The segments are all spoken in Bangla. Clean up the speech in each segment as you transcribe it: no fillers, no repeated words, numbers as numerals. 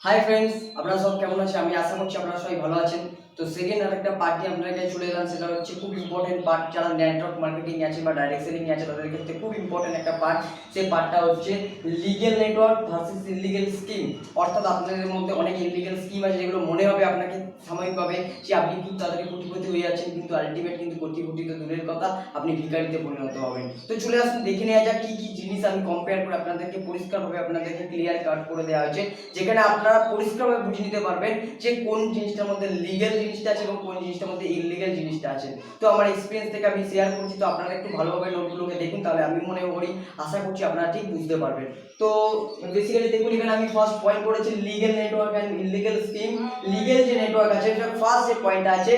হাই ফ্রেন্ডস, আপনারা সব কেমন আছেন? আমি আশা করছি আপনারা সবাই ভালো আছেন। তো সেকেন্ড আরেকটা পার্ট নিয়ে আপনাদের কাছে চলে এলাম, সেটা হচ্ছে খুব ইম্পর্টেন্ট পার্ট। যারা নেটওয়ার্ক মার্কেটিং আছে বা ডাইরেক্ট সেলিং আছে তাদের ক্ষেত্রে খুব ইম্পর্টেন্ট একটা পার্ট। সেই পার্টটা হচ্ছে legal network versus illegal scheme. অর্থাৎ আপনাদের মধ্যে অনেক ইললিগ্যাল স্কিম আছে যেগুলো মনে হবে আপনাকে সাময়িকভাবে যে আপনি খুব তাড়াতাড়ি কোটিপতি হয়ে যাচ্ছেন, কিন্তু আলটিমেট কিন্তু কোটিপতি তো দূরের কথা, আপনি ভিখারিতে পরিণত হবেন। তো চলে আসুন দেখে নেওয়া যাক কি কি জিনিস আমি কম্পেয়ার করে আপনাদেরকে পরিষ্কারভাবে আপনাদেরকে ক্লিয়ার কাট করে দেওয়া হয়েছে, যেখানে আপনারা পরিষ্কারভাবে বুঝে নিতে পারবেন যে কোন জিনিসটার মধ্যে লিগ্যাল জিনিসটা আছে এবং কোন জিনিসটার মধ্যে ইললিগ্যাল জিনিসটা আছে। তো আমার এক্সপিরিয়েন্স থেকে আমি শেয়ার করছি, তো আপনারা একটু ভালোভাবে নোটগুলোকে দেখুন, তাহলে আমি মনে করি আশা করছি আপনারা ঠিক বুঝতে পারবেন। তো বেসিক্যালি দেখুন, এখানে আমি ফার্স্ট পয়েন্ট করেছি legal network and illegal scheme. Legal যে নেটওয়ার্ক আছে সেটা ফার্স্ট যে পয়েন্ট আছে,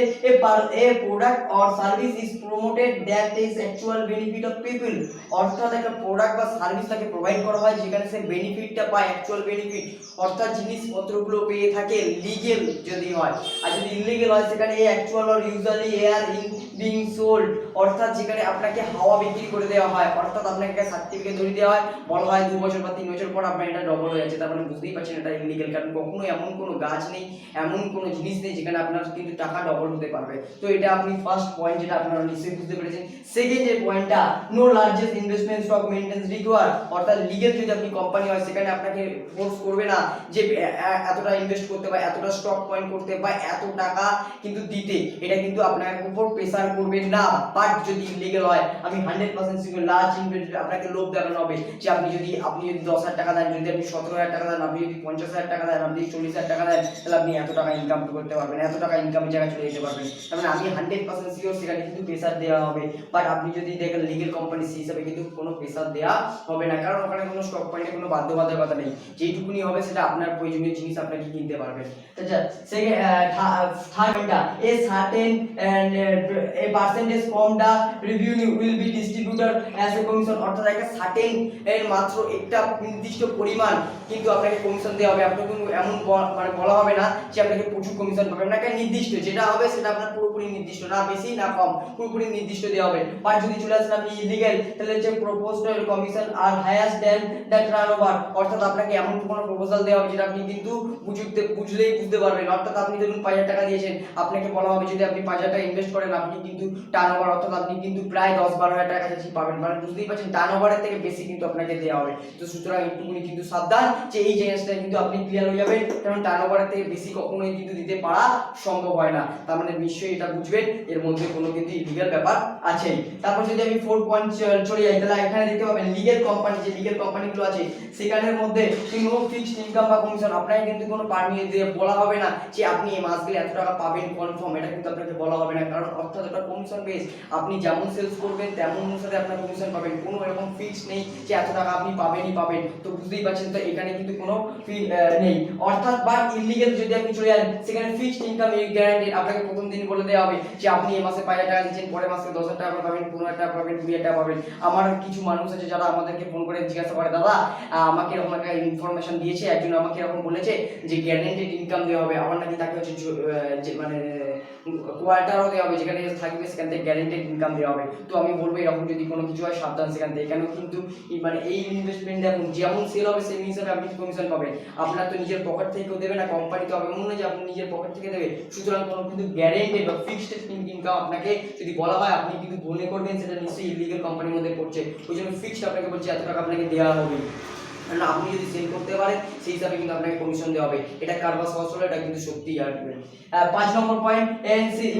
a product or service is promoted that is actual benefit of people. অর্থাৎ একটা প্রোডাক্ট বা সার্ভিস তাকে প্রোভাইড করা হয় যেখানে সে বেনিফিটটা পায়, অ্যাকচুয়াল বেনিফিট, অর্থাৎ জিনিসপত্রগুলো পেয়ে থাকে লিগেল যদি হয়। আর যদি ইললিগেল হয় সেখানে actual or usually air in being sold, অর্থাৎ যেখানে আপনাকে হাওয়া বিক্রি করে দেওয়া হয়, অর্থাৎ আপনাকে সার্টিফিকেট ধরিয়ে দেওয়া হয়, বলা হয় 2 বছর বা 3 বছর পর আপনার এটা ডবল হয়ে যাচ্ছে। তার মানে বুঝতেই পারছেন এটা ইললিগেল, কারণ কখনো এমন কোনো গাছ নেই, এমন কোনো জিনিস নেই যেখানে আপনার কিন্তু টাকা ডবল হতে পারবে। তো এটা আপনি ফার্স্ট পয়েন্ট যেটা আপনারা নিশ্চয়ই বুঝতে পেরেছেন। সেকেন্ড যে পয়েন্টটা, no largest investment stock maintenance require, অর্থাৎ লিগেল যদি আপনি কোম্পানি হয় সেখানে আপনাকে ফোর্স করবে না যে এতটা ইনভেস্ট করতে বা এতটা স্টক পয়েন্ট করতে বা এত টাকা কিন্তু দিতে, এটা কিন্তু আপনার উপর প্রেসার করবে না। বাট যদি ইললিগেল হয়, আমি 100% সিকিউর, লার্জ ইনভেস্ট আপনাকে লোভ দেখানো হবে যে আপনি যদি 10,000 টাকা দেন, যদি আপনি 17,000 টাকা দেন, আপনি যদি 50,000 টাকা দেন, আপনি 40,000 টাকা দেন, তাহলে আপনি এত টাকা ইনকাম করতে পারবেন, এত টাকা ইনকামের জায়গায় চলে যেতে পারবেন। তার মানে আমি 100% সিকিউর সেখানে কিন্তু প্রেসার দেওয়া হবে। বাট আপনি যদি দেখেন লিগেল কোম্পানি, সেই হিসাবে কিন্তু কোনো প্রেসার দেওয়া হবে না, কারণ ওখানে কোনো স্টক পয়েন্টে কোনো বাধ্যবাধকতা নেই। যেটুকুনি হবে সেটা আপনার প্রয়োজনীয় জিনিস আপনাকে কিনতে পারবেন। আচ্ছা, সেকেন্ড থার্ডটা, a certain a percentage from the revenue will be distributed as a commission, অর্থাৎ একটা সার্টেন এর মাত্র একটা নির্দিষ্ট পরিমাণ কিন্তু আপনাকে কমিশন দেওয়া হবে। আপনাকে এমন মানে বলা হবে না যে আপনাকে প্রচুর কমিশন পাবেন, না, একটা নির্দিষ্ট যেটা হবে সেটা আপনার পুরোপুরি নির্দিষ্ট, না বেশি না কম, পুরোপুরি নির্দিষ্ট দেওয়া হবে। আর যদি চলে আসেন আপনি ইলিগেল, তাহলে যে প্রপোজড কমিশন আর হাইয়েস্ট দেন দ্য টার্নওভার, অর্থাৎ আপনাকে এমন কোনো প্রপোজাল দেওয়া হবে যেটা আপনি কিন্তু বুঝলেই বুঝতে পারবেন। অর্থাৎ আপনি ধরুন 5,000 টাকা দিয়েছেন, আপনাকে বলা হবে যদি আপনি 5,000 টাকা ইনভেস্ট করেন, আপনি কিন্তু টার্নওভার, অর্থাৎ আপনি কিন্তু প্রায় 10-12,000 টাকা কাছাকাছি পাবেন। মানে বুঝতেই পারছেন টার্নওভারের থেকে বেশি কিন্তু আপনাকে দেওয়া হবে। তো সুতরাং একটুখানি কিন্তু সাবধান যে এই জিনিসটা কিন্তু আপনি ক্লিয়ার হয়ে যাবেন, কারণ টার্নওভারের থেকে বেশি কখনোই কিন্তু দিতে পারা সম্ভব হয় না। তার মানে নিশ্চয়ই এটা বুঝবেন এর মধ্যে কোনো কিন্তু ইলিগাল ব্যাপার আছে। তারপর যদি আমি 4 পয়েন্ট চলে যাই, তাহলে এখানে দেখতে পাবেন লিগেল কোম্পানি, যে লিগেল কোম্পানিগুলো আছে সেখানের মধ্যে কোনো ফিক্সড ইনকাম বা কমিশন আপনাকে কিন্তু কোনো পারমিট দিয়ে বলা হবে না যে আপনি এই মাস গেলে এত টাকা পাবেন কনফার্ম, এটা কিন্তু আপনাকে বলা হবে না, কারণ অর্থাৎ এটা কমিশন বেস, আপনি যেমন সেলস করবেন তেমন অনুসারে আপনার কমিশন পাবেন, কোনো এরকম ফিক্স নেই যে এত টাকা আপনি পাবেনই পাবেন। তো বুঝতেই পারছেন, তো এখানে কিন্তু কোনো নেই। অর্থাৎ বাট ইললিগেল যদি আপনি চলে যান সেখানে ফিক্সড ইনকাম গ্যারান্টি আপনাকে প্রথম দিন বলে দেওয়া হবে যে আপনি এই মাসে 5,000 টাকা দিচ্ছেন, পরের মাসে 10,000 টাকা পাবেন, 15,000 টাকা পাবেন, 20,000 টাকা পাবেন। আমার কিছু মানুষ আছে যারা আমাদেরকে ফোন করে জিজ্ঞাসা করে, দাদা আমাকে এরকম একটা ইনফরমেশন দিয়েছে, একজন আমাকে এরকম বলেছে যে গ্যারান্টেড ইনকাম দেওয়া হবে, আমার নাকি তাকে হচ্ছে মানে কোয়ার্টারও দেওয়া হবে, যেখানে থাকবে সেখান থেকে গ্যারান্টেড ইনকাম দেওয়া হবে। তো আমি বলবো এরকম যদি কোনো কিছু হয় সাবধান সেখান থেকে, কেন কিন্তু মানে এই ইনভেস্টমেন্ট দেখুন যেমন সেল হবে সেই হিসাবে আপনি কমিশন পাবেন। আপনার তো নিজের পকেট থেকে কেউ দেবে না, কোম্পানি তো হবে এমন নয় যে আপনি নিজের পকেট থেকে দেবে। সুতরাং কোনো কিন্তু গ্যারান্টেড বা ফিক্সড ইনকাম আপনাকে যদি বলা হয় আপনি কিন্তু মনে করবেন সেটা নিশ্চয়ই ইলিগাল কোম্পানির মধ্যে পড়ছে, ওই জন্য ফিক্সড আপনাকে বলছে এত টাকা আপনাকে দেওয়া হবে। না, আপনি যদি সেল করতে পারেন সেই হিসাবে কিন্তু আপনাকে কমিশন দেওয়া হবে। এটা কারবার সহজ হলো, এটা কিন্তু সত্যিই argument. 5 number point,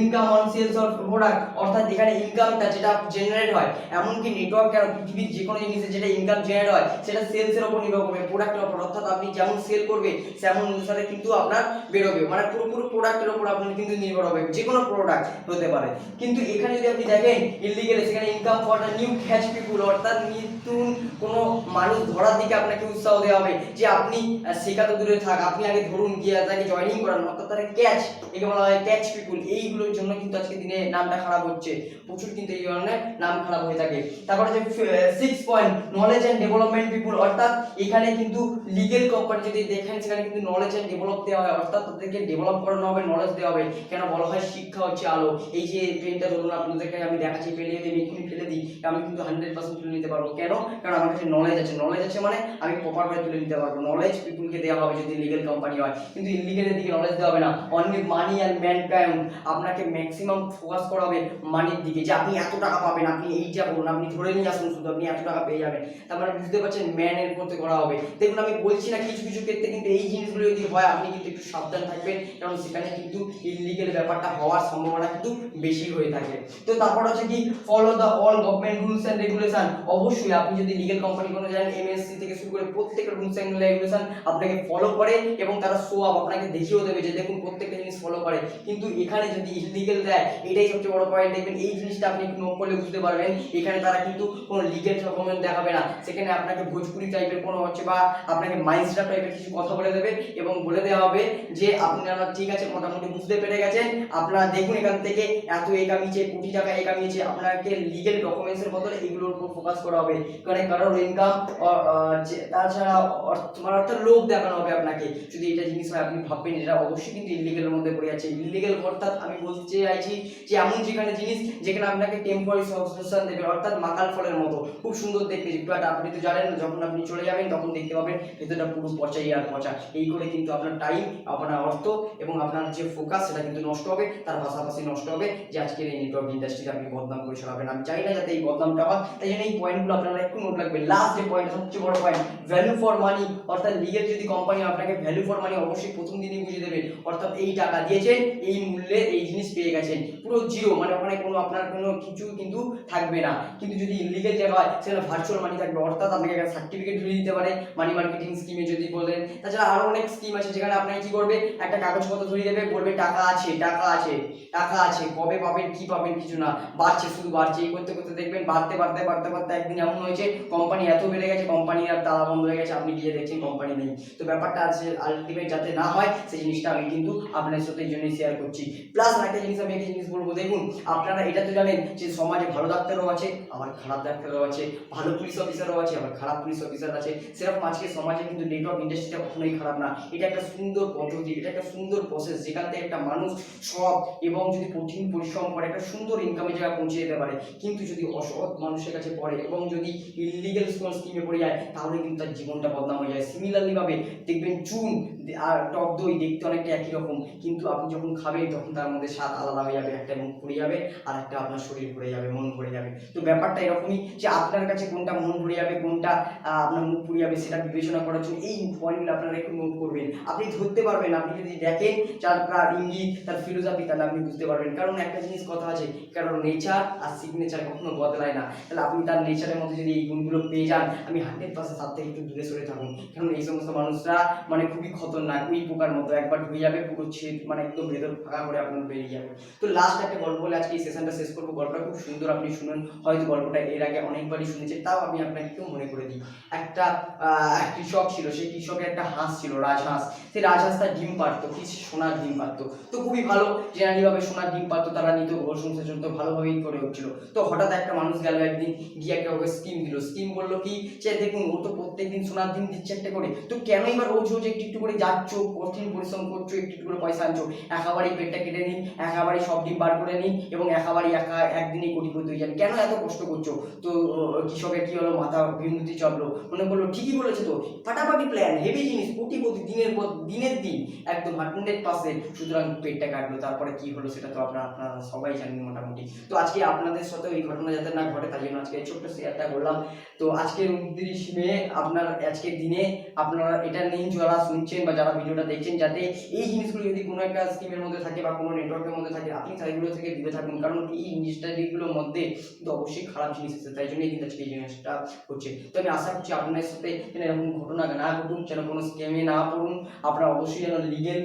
income on sales of product, অর্থাৎ যেখানে ইনকামটা যেটা জেনারেট হয়, এমনকি নেটওয়ার্ক আর পৃথিবীর যে কোনো জিনিসে যেটা ইনকাম জেনারেট হয় সেটা সেলসের উপর নির্ভর করবে, প্রোডাক্টের উপর। অর্থাৎ আপনি যেমন সেল করবে তেমন অনুসারে কিন্তু আপনার বেরোবে, মানে পুরোপুরি প্রোডাক্টের উপর আপনার কিন্তু নির্ভর হবে, যে কোনো প্রোডাক্ট হতে পারে। কিন্তু এখানে যদি আপনি দেখেন ইললিগেল, সেখানে income for the new catch people, অর্থাৎ নতুন কোনো মানুষ ধরার দিকে আপনাকে উৎসাহ দেওয়া হবে যে আপনি শেখাতে দূরে থাক, আপনি আগে ধরুন গিয়ে তাকে জয়েনিং করান, অর্থাৎ তারা ক্যাচ, একে বলা হয় ক্যাচ পিপুল। এইগুলোর জন্য কিন্তু আজকে দিনে নামটা খারাপ হচ্ছে, প্রচুর কিন্তু এই ধরনের নাম খারাপ হয়ে থাকে। তারপরে যে 6 পয়েন্ট, নলেজ এন্ড ডেভেলপমেন্ট পিপুল, অর্থাৎ এখানে কিন্তু লিগেল কোম্পানি যদি দেখেন সেখানে কিন্তু নলেজ এন্ড ডেভেলপ দেওয়া হয়, অর্থাৎ তাদেরকে ডেভেলপ করানো হবে, নলেজ দেওয়া হবে। কেন বলা হয় শিক্ষা হচ্ছে আলো। এই যে পেনটা ধরুন আপনাদেরকে আমি দেখাচ্ছি, পেনে যদি আমি এক্ষুনি ফেলে দিই আমি কিন্তু 100% তুলে নিতে পারবো, কেন? কারণ আমার কাছে নলেজ আছে মানে আমি প্রপার ভাবে তুলে নিতে পারবো। নলেজ পিপুলকে দেওয়া হবে যদি লিগেল কোম্পানি হয়, কিন্তু ইলিগেলের দিকে নলেজ দেওয়া হবে না। Only money and man count, আপনাকে ম্যাক্সিমাম ফোকাস করা হবে মানির দিকে, যে আপনি এত টাকা পাবেন, আপনি এইটা বলুন, আপনি ধরে নিয়ে আসুন শুধু আপনি এত টাকা পেয়ে যাবেন। তার মানে বুঝতে পারছেন ম্যানের করতে করা হবে। দেখুন আমি বলছি না কিছু কিছু ক্ষেত্রে কিন্তু এই জিনিসগুলো যদি হয় আপনি কিন্তু একটু সাবধান থাকবেন, কারণ সেখানে কিন্তু ইলিগেল ব্যাপারটা হওয়ার সম্ভাবনা কিন্তু বেশি হয়ে থাকে। তো তারপর হচ্ছে কি follow the all government rules and regulation. অবশ্যই আপনি যদি লিগেল কোম্পানি কোনো জানেন, এমএসসি থেকে শুরু করে প্রত্যেকটা রুলস এন্ড রেগুলেশন আপনাকে ফলো করে এবং তারা শো আপ আপনাকে দেখিয়েও দেবে যে দেখুন প্রত্যেকটা জিনিস ফলো করে। কিন্তু এখানে যদি ইলিগেল দেয়, এটাই সবচেয়ে বড় পয়েন্ট। দেখবেন এই জিনিসটা আপনি একটু নোট করলে বুঝতে পারবেন, এখানে তারা কিন্তু কোনো লিগেল ডকুমেন্ট দেখাবে না, সেখানে আপনাকে ভোজপুরি টাইপের কোনো হচ্ছে বা আপনাকে মাইন্সটা টাইপের কিছু কথা বলে দেবে এবং বলে দেওয়া হবে যে আপনারা ঠিক আছে মোটামুটি বুঝতে পেরে গেছেন, আপনারা দেখুন এখান থেকে এত এ কামিয়েছে, কোটি টাকা এ কামিয়েছে, আপনাকে লিগেল ডকুমেন্টসের বদলে এগুলোর উপর ফোকাস করা হবে। কারণ কারোর ইনকাম তাছাড়া মানে অর্থাৎ লোভ দেখানো হবে আপনাকে। যদি এটা জিনিস হয় আপনি ভাববেন এটা অবশ্যই কিন্তু ইলিগেলের মধ্যে পড়ে যাচ্ছে। ইলিগেল অর্থাৎ আমি বলতে চাইছি যে এমন যেখানে জিনিস যেখানে আপনাকে টেম্পোরারি সাবস্ক্রিপশন দেবে, অর্থাৎ মাকাল ফলের মতো খুব সুন্দর দেখতে, বাট আপনি তো জানেন যখন আপনি চলে যাবেন তখন দেখতে পাবেন ভেতরটা পুরো পচাই আর পচা। এই করে কিন্তু আপনার টাইম, আপনার অর্থ এবং আপনার যে ফোকাস সেটা কিন্তু নষ্ট হবে। তার পাশাপাশি নষ্ট হবে যে আজকের এই নেটওয়ার্ক ইন্ডাস্ট্রিতে আপনি বদনাম করে ছড়াবেন। আমি চাই না যাতে এই বদনামটা হয়, তাই জন্য এই পয়েন্টগুলো আপনারা একটু নোট রাখবেন। লাস্ট যে পয়েন্ট, সবচেয়ে বড় পয়েন্ট, ভ্যালু ফর মানি। অর্থাৎ লিগেল যদি কোম্পানি আপনাকে ভ্যালু ফর মানি অবশ্যই প্রথম দিনই বুঝিয়ে দেবে, অর্থাৎ এই টাকা দিয়েছেন এই মূল্যে এই জিনিস পেয়ে গেছেন, পুরো জিরো, মানে ওখানে কোনো আপনার কোনো কিছু কিন্তু থাকবে না। কিন্তু যদি ইলিগেল জায়গা হয় সেখানে ভার্চুয়াল মানি থাকবে, অর্থাৎ আপনাকে একটা সার্টিফিকেট ধরিয়ে দিতে পারে মানি মার্কেটিং স্কিমে যদি বলেন। তাছাড়া আরো অনেক স্কিম আছে যেখানে আপনাকে কি করবে, একটা কাগজপত্র ধরিয়ে দেবে, বলবে টাকা আছে টাকা আছে টাকা আছে, কবে পাবেন কি পাবেন কিছু না, বাড়ছে শুধু বাড়ছে। এই করতে করতে দেখবেন বাড়তে বাড়তে বাড়তে বাড়তে একদিন এমন হয়েছে কোম্পানি এত বেড়ে গেছে, কোম্পানি আর তালা বন্ধ হয়ে গেছে, আপনি গিয়ে দেখছেন কোম্পানি নেই। তো ব্যাপারটা আছে আলটিমেট যাতে না হয় সেই জিনিসটা আমি কিন্তু আপনার সাথে এই জন্যই শেয়ার করছি। প্লাস একটা জিনিস আমি একটা জিনিস বলবো, দেখুন আপনারা এটা তো জানেন যে সমাজে ভালো ডাক্তারও আছে আবার খারাপ ডাক্তারও আছে, ভালো পুলিশ অফিসারও আছে আবার খারাপ পুলিশ অফিসার আছে। সেরকম আজকে সমাজে কিন্তু নেটওয়ার্ক ইন্ডাস্ট্রিটা কখনোই খারাপ না। এটা একটা সুন্দর পদ্ধতি, এটা একটা সুন্দর প্রসেস যেখান থেকে একটা মানুষ সৎ এবং যদি কঠিন পরিশ্রম করে একটা সুন্দর ইনকামের জায়গায় পৌঁছে যেতে পারে। কিন্তু যদি অসৎ মানুষের কাছে পড়ে এবং যদি ইলিগেল স্কিমে পড়ে যায় তাহলে কিন্তু তার জীবনটা বদনাম হয়ে যায়। সিমিলারলি ভাবে দেখবেন চুন আর টক দই দেখতে অনেকটা একই রকম, কিন্তু আপনি যখন খাবেন তখন তার মধ্যে স্বাদ আলাদা হয়ে যাবে, একটা মুখ ভরে যাবে আর একটা আপনার শরীর ভরে যাবে, মন ভরে যাবে। তো ব্যাপারটা এরকমই যে আপনার কাছে কোনটা মন ভরে যাবে কোনটা আপনার মুখ ভরে যাবে সেটা বিবেচনা করার জন্য এই পয়েন্টগুলো আপনারা একটু নোট করবেন। আপনি ধরতে পারবেন, আপনি যদি দেখেন তার ইঙ্গিত তার ফিলোসফি তাহলে আপনি বুঝতে পারবেন। কারণ একটা জিনিস কথা আছে, কারণ নেচার আর সিগনেচার কখনো বদলায় না। তাহলে আপনি তার নেচারের মধ্যে যদি এই গুণগুলো পেয়ে যান, আমি 100% তার থেকে একটু দূরে সরে থাকুন। কারণ এই সমস্ত মানুষরা মানে খুবই খতরনাক, ওই পোকার মতো, একবার ঢুকে যাবে পুরো ছেদ মানে একদম ভেতর ফাঁকা করে আপনার বেরিয়ে যাবে। তো লাস্ট একটা গল্প বলে আজকে এই সেশনটা শেষ করবো। গল্পটা খুব সুন্দর, আপনি শুনুন, হয়তো গল্পটা এর আগে অনেকবারই শুনেছেন, তাও আমি আপনাকে একটু মনে করে দিই। একটা কৃষক ছিল, সেই কৃষকের একটা হাঁস ছিল, রাজহাঁস। সেই রাজহাঁসটা ডিম পারতো, কি সোনার ডিম পারতো। তো খুবই ভালো, জেনারেলি ভাবে সোনার ডিম পারতো, তারা নিত, ঘর সংসার চলতো ভালোভাবেই করে হচ্ছিল। তো হঠাৎ একটা মানুষ গেল একদিন, গিয়ে একটা ওকে স্কিম দিল। স্কিম বললো কি যে দেখুন ও তো প্রত্যেকদিন সোনার ডিম দিচ্ছে একটা করে, তো কেন এবার রোজ রোজ একটু একটু করে যাচ্ছ, কঠিন পরিশ্রম করছো, একটু একটু করে পয়সা আনছো, একেবারেই পেটটা কেটে নিন, একেবারেই সব ডিম বার করে নিন এবং একেবারেই একদিনই কোটিপতি হয়ে যান, কেন এত কষ্ট করছো? তো কৃষকের কি হলো, মাথা বিমূর্তি চাপলো, মনে করলো ঠিকই বলেছে তো, ফাটাফাটি প্ল্যান, হেভি জিনিস, কোটিপতি দিনের পর দিনের দিন, একদম 100%। সুতরাং পেটটা কাটলো। তারপরে কি হলো সেটা তো আপনারা সবাই জানেন মোটামুটি। তো আজকে আপনাদের সাথে এই ঘটনা যাতে না ঘটে তাই জন্য আজকে ছোট্ট শেয়ারটা করলাম। তো আজকের 29 মে আপনার আজকের দিনে আপনারা এটা নিয়ে যারা শুনছেন বা যারা ভিডিওটা দেখছেন, যাতে এই জিনিসগুলো যদি কোনো একটা স্কিমের মধ্যে থাকে বা কোনো নেটওয়ার্কের মধ্যে থাকে আপনি সেগুলো থেকে দূরে থাকুন। কারণ এই ইন্ডাস্ট্রিগুলোর মধ্যে কিন্তু অবশ্যই খারাপ জিনিস আছে, তাই জন্যই কিন্তু আজকে এই জিনিসটা হচ্ছে। তো আমি আশা করছি আপনার সাথে যেন এরকম ঘটনা না ঘটুন, যেন কোনো স্ক্যামে না পড়ুন। আপনারা অবশ্যই যেন লিগেল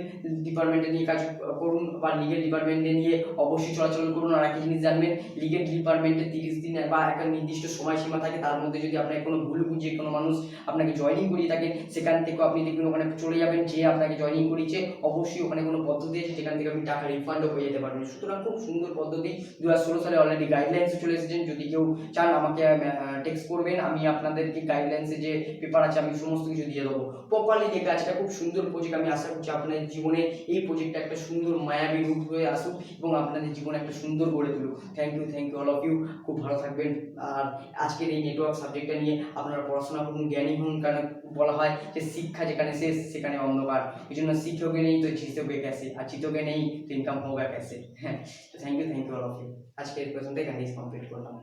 ডিপার্টমেন্টে নিয়ে কাজ করুন বা লিগেল ডিপার্টমেন্টে নিয়ে অবশ্যই চলাচল করুন। আর একটা জিনিস জানবেন, লিগেল ডিপার্টমেন্টে 30 দিন বা একটা নির্দিষ্ট সময়সীমা থাকে, তার মধ্যে যদি আপনার কোনো ভুল বুঝিয়ে কোনো মানুষ আপনাকে জয়েনিং করিয়ে থাকেন, সেখান থেকে আপনি দেখবেন ওখানে চলে যাবেন, যে আপনাকে জয়েনিং করিয়েছে অবশ্যই ওখানে কোনো পদ্ধতি আছে যেখান থেকে আপনি টাকা রিফান্ডও হয়ে যেতে পারবেন। সুতরাং খুব সুন্দর পদ্ধতি। 2016 সালে অলরেডি গাইডলাইন্স চলে এসেছেন, যদি কেউ চান আমাকে টেক্সট করবেন, আমি আপনাদেরকে গাইডলাইন্সে যে পেপার আছে আমি সমস্ত কিছু দিয়ে দেবো, প্রপারলি লেখা আছে, খুব সুন্দর প্রজেক্ট। আমি আশা করছি আপনাদের জীবনে এই প্রজেক্টটা একটা সুন্দর মায়াবী রূপ হয়ে আসুক এবং আপনাদের জীবনে একটা সুন্দর গড়ে তুলুক। Thank you all of you. খুব ভালো থাকবেন। আর আজকের এই নেটওয়ার্ক সাবজেক্টটা নিয়ে আপনারা পড়াশোনা করুন, জ্ঞানী হন, কারণ বলা হয় যে শিক্ষা যেখানে শেষ সেখানে অন্ধকার। এই জন্য শিক্ষকে নেই তো জিতোগে ক্যাসে, আর জিতোগে নেই তো ইনকাম হোগা ক্যাসে। হ্যাঁ, তো thank you all of you. আজকে এই পর্যন্তই গাইজ কমপ্লিট করলাম।